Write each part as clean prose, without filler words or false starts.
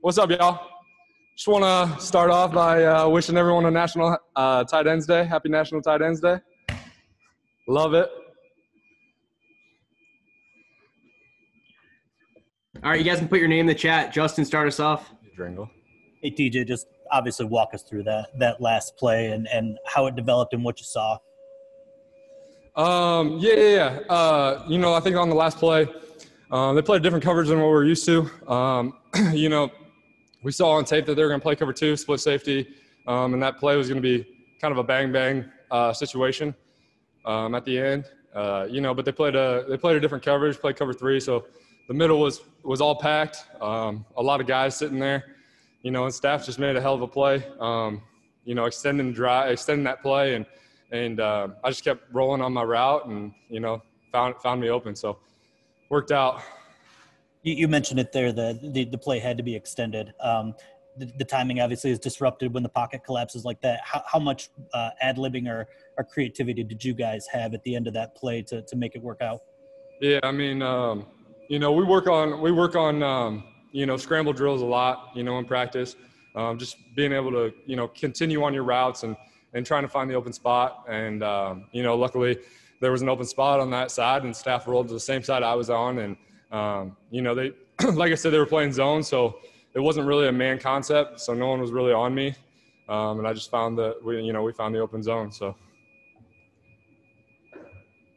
What's up, y'all? Just want to start off by wishing everyone a National Tight Ends Day. Happy National Tight Ends Day. Love it. All right, you guys can put your name in the chat. Justin, start us off. Dringle. Hey, TJ, just obviously walk us through that last play and how it developed and what you saw. I think on the last play, they played different coverage than what we're used to. We saw on tape that they were going to play cover two, split safety, and that play was going to be kind of a bang-bang situation at the end. But they played a different coverage, played cover three, so the middle was all packed. A lot of guys sitting there, and staff just made a hell of a play. Extending that play, and I just kept rolling on my route, and found me open, so worked out. You mentioned it there that the play had to be extended. The timing obviously is disrupted when the pocket collapses like that. How much ad-libbing or creativity did you guys have at the end of that play to make it work out? Yeah, I mean, we work on scramble drills a lot, in practice. Just being able to, continue on your routes and trying to find the open spot. And, luckily there was an open spot on that side, and staff rolled to the same side I was on. And, they, like I said, they were playing zone, so it wasn't really a man concept. So no one was really on me. And I just found that we found the open zone. So.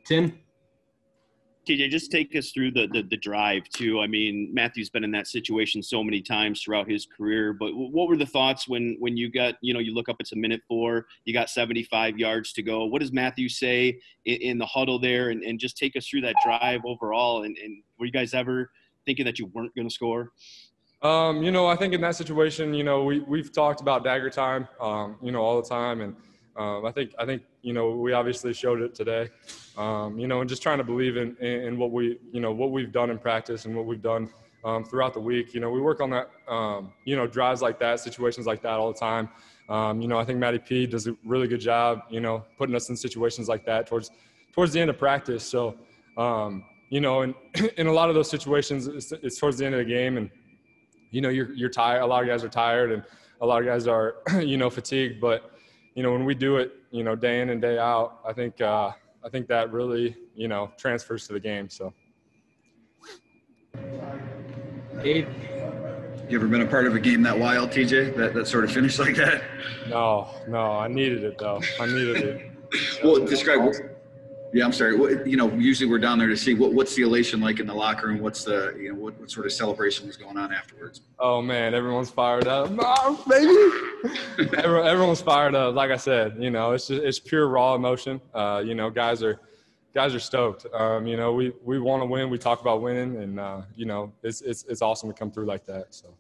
Tim? TJ, just take us through the drive too. I mean, Matthew's been in that situation so many times throughout his career, but what were the thoughts when you got, you look up, it's a minute 4, you got 75 yards to go. What does Matthew say in the huddle there? And just take us through that drive overall. And were you guys ever thinking that you weren't going to score? I think in that situation, we've talked about dagger time, all the time. And I think we obviously showed it today, and just trying to believe in what we've done in practice and what we've done throughout the week. We work on that, drives like that, situations like that all the time. I think Matty P does a really good job, putting us in situations like that towards the end of practice. So, and in a lot of those situations, it's towards the end of the game, and you're tired. A lot of guys are tired, and a lot of guys are fatigued, but when we do it, day in and day out, I think that really, transfers to the game. So. Dave? You ever been a part of a game that wild, TJ, that sort of finished like that? No, I needed it though. I needed it. Well, describe. Yeah, I'm sorry. Usually we're down there to see what's the elation like in the locker room. What's the, what sort of celebration was going on afterwards? Oh man, everyone's fired up, baby. Everyone's fired up. Like I said, it's pure raw emotion. Guys are stoked. We want to win. We talk about winning, and it's awesome to come through like that. So.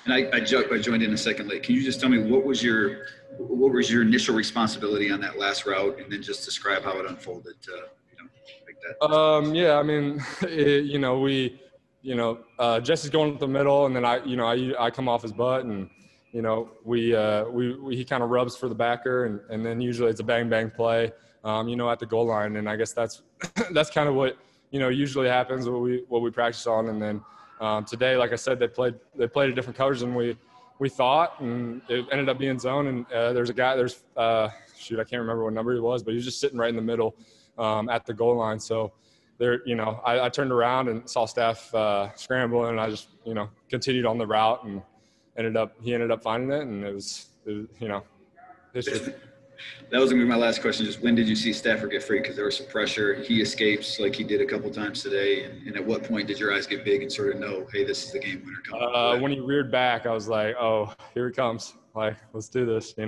And I joined in a second late. Can you just tell me what was your initial responsibility on that last route, and then just describe how it unfolded? Like that. Jesse's going up the middle, and then I come off his butt, and he kind of rubs for the backer, and then usually it's a bang bang play, at the goal line, and I guess that's kind of what usually happens, what we practice on, and then. Today, like I said, they played a different coverage than we thought, and it ended up being zone. And there's a guy, I can't remember what number he was, but he was just sitting right in the middle at the goal line. So there, I turned around and saw staff scramble, and I just continued on the route, and he ended up finding it, and it was history. That was going to be my last question. Just when did you see Stafford get free? Because there was some pressure. He escapes like he did a couple times today. And at what point did your eyes get big and sort of know, hey, this is the game winner coming? When he reared back, I was like, oh, here he comes. Like, let's do this, we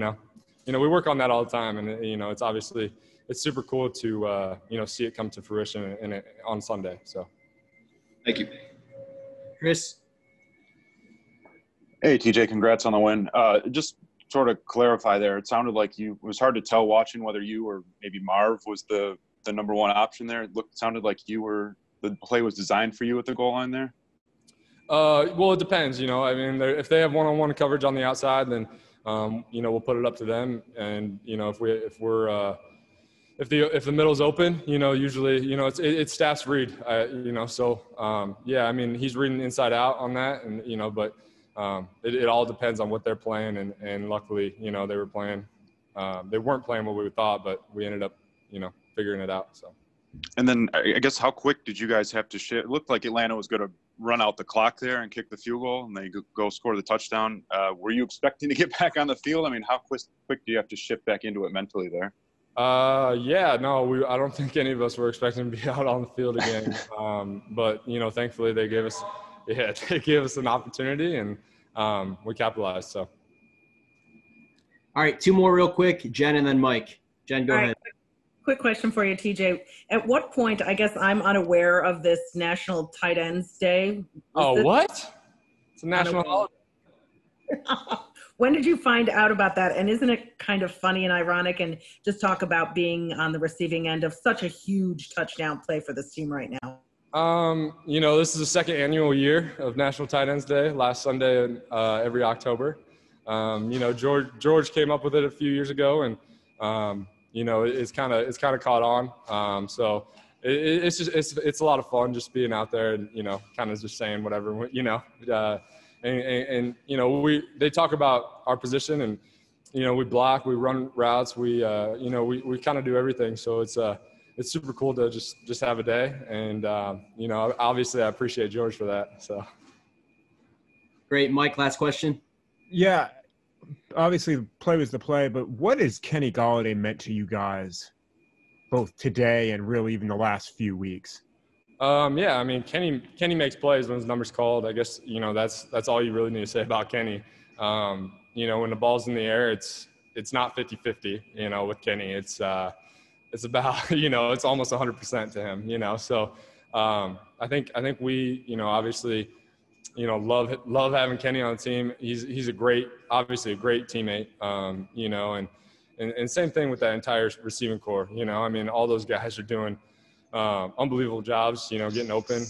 work on that all the time. And, it's obviously – it's super cool to, see it come to fruition on Sunday. So. Thank you. Chris? Hey, TJ, congrats on the win. Just – sort of clarify there. It sounded like it was hard to tell watching whether you or maybe Marv was the number one option there. It sounded like the play was designed for you at the goal line there. Well, it depends, if they have one-on-one coverage on the outside, then, we'll put it up to them. And, if the middle's open, usually, it's staff's read, so, he's reading inside out on that, and, but, it all depends on what they're playing. And luckily, you know, they weren't playing what we thought, but we ended up, you know, figuring it out. So. And then I guess how quick did you guys have to shift? It looked like Atlanta was going to run out the clock there and kick the field goal, and they go score the touchdown. Were you expecting to get back on the field? I mean, how quick do you have to shift back into it mentally there? Yeah, no, I don't think any of us were expecting to be out on the field again. But, you know, thankfully they gave us an opportunity, and we capitalized. So. All right, 2 more real quick, Jen and then Mike. Jen, go ahead. Quick question for you, TJ. At what point, I guess I'm unaware of this National Tight Ends Day. What? It's a national holiday. When did you find out about that? And isn't it kind of funny and ironic, and just talk about being on the receiving end of such a huge touchdown play for this team right now? You know, this is the second annual year of National Tight Ends Day, last Sunday every October. You know, George came up with it a few years ago, and you know, it's kind of caught on. So it's a lot of fun just being out there and, you know, kind of just saying whatever, you know, and you know, they talk about our position, and, you know, we block, we run routes, you know, we kind of do everything. So it's super cool to just have a day. And, you know, obviously I appreciate George for that. So. Great. Mike, last question. Yeah. Obviously, the play was the play, but what has Kenny Golladay meant to you guys, both today and really even the last few weeks? Yeah, I mean, Kenny makes plays when his number's called. I guess, you know, that's all you really need to say about Kenny. You know, when the ball's in the air, it's not 50-50. You know, with Kenny, it's about, you know, it's almost 100% to him. You know, so I think we, you know, obviously, you know, love having Kenny on the team. He's obviously a great teammate, you know, and same thing with that entire receiving core. You know, I mean, all those guys are doing unbelievable jobs, you know, getting open,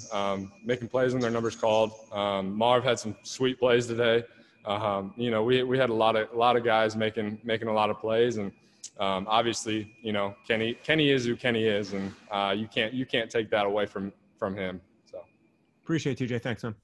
making plays when their number's called. Marv had some sweet plays today. You know, we had a lot of guys making a lot of plays, and obviously, you know, Kenny is who Kenny is, and you can't take that away from him. So appreciate it, TJ. Thanks, man.